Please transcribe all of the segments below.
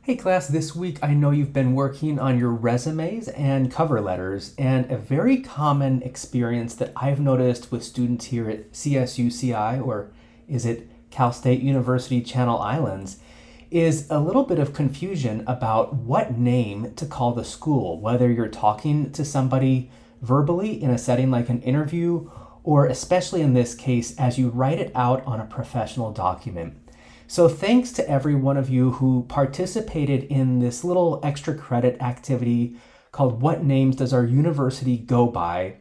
Hey class, this week I know you've been working on your resumes and cover letters, and a very common experience that I've noticed with students here at CSUCI, or is it Cal State University Channel Islands, is a little bit of confusion about what name to call the school, whether you're talking to somebody verbally in a setting like an interview, or especially in this case, as you write it out on a professional document. So thanks to every one of you who participated in this little extra credit activity called What Names Does Our University Go By?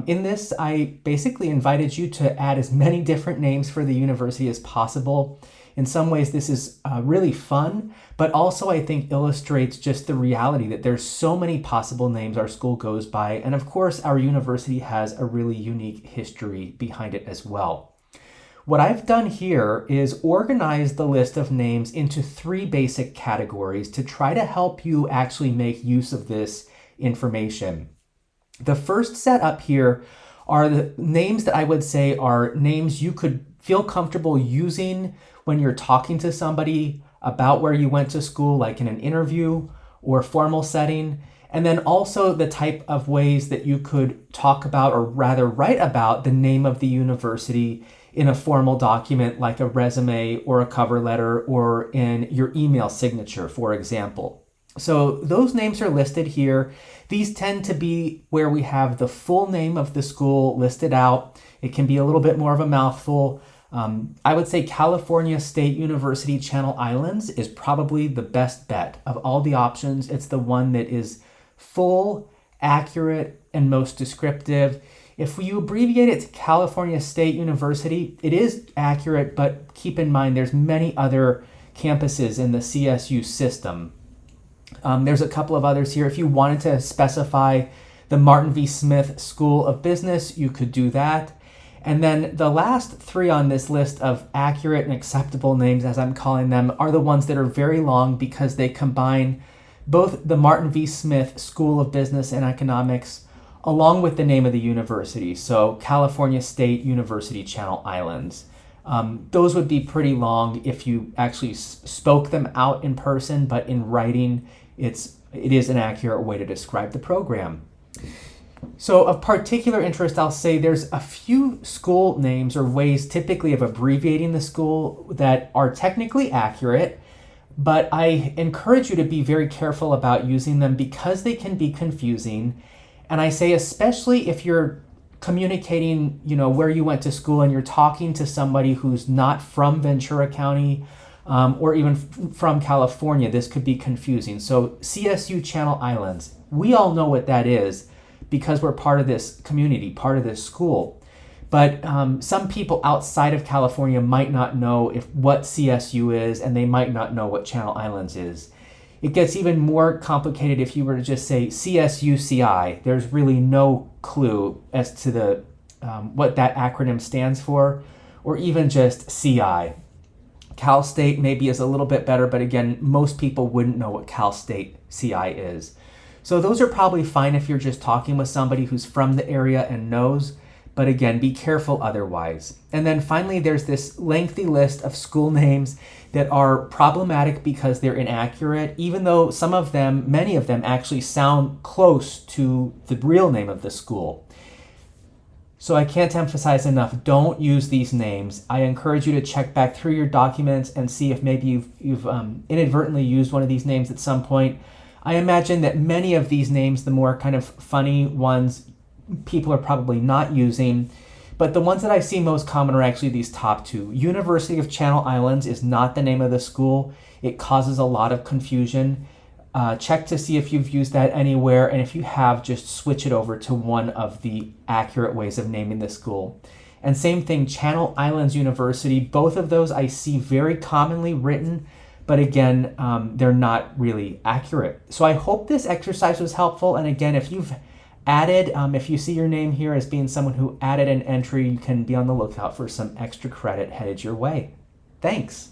In this, I basically invited you to add as many different names for the university as possible. In some ways, this is really fun, but also I think illustrates just the reality that there's so many possible names our school goes by. And of course, our university has a really unique history behind it as well. What I've done here is organize the list of names into three basic categories to try to help you actually make use of this information. The first set up here are the names that I would say are names you could feel comfortable using when you're talking to somebody about where you went to school, like in an interview or formal setting. And then also the type of ways that you could talk about, or rather write about, the name of the university in a formal document like a resume or a cover letter or in your email signature, for example. So those names are listed here. These tend to be where we have the full name of the school listed out. It can be a little bit more of a mouthful. I would say California State University Channel Islands is probably the best bet of all the options. It's the one that is full, accurate, and most descriptive. If you abbreviate it to California State University, it is accurate, but keep in mind there's many other campuses in the CSU system. There's a couple of others here. If you wanted to specify the Martin V. Smith School of Business, you could do that. And then the last three on this list of accurate and acceptable names, as I'm calling them, are the ones that are very long because they combine both the Martin V. Smith School of Business and Economics along with the name of the university. So California State University Channel Islands. Those would be pretty long if you actually spoke them out in person, but in writing, it is an accurate way to describe the program. So of particular interest, I'll say there's a few school names or ways typically of abbreviating the school that are technically accurate, but I encourage you to be very careful about using them because they can be confusing. And I say especially if you're communicating, where you went to school and you're talking to somebody who's not from Ventura County or even from California, this could be confusing. So CSU Channel Islands, we all know what that is because we're part of this community, part of this school. But some people outside of California might not know what CSU is, and they might not know what Channel Islands is. It gets even more complicated if you were to just say CSUCI. There's really no clue as to what that acronym stands for, or even just CI. Cal State maybe is a little bit better, but again, most people wouldn't know what Cal State CI is. So those are probably fine if you're just talking with somebody who's from the area and knows. But again, be careful otherwise. And then finally, there's this lengthy list of school names that are problematic because they're inaccurate, even though many of them actually sound close to the real name of the school. So I can't emphasize enough, don't use these names. I encourage you to check back through your documents and see if maybe you've inadvertently used one of these names at some point. I imagine that many of these names, the more kind of funny ones, people are probably not using, but the ones that I see most common are actually these top two. University of Channel Islands is not the name of the school. It causes a lot of confusion. Check to see if you've used that anywhere, and if you have, just switch it over to one of the accurate ways of naming the school. And same thing, Channel Islands University, both of those I see very commonly written, but again, they're not really accurate. So I hope this exercise was helpful, and again, if you've added, if you see your name here as being someone who added an entry, you can be on the lookout for some extra credit headed your way. Thanks.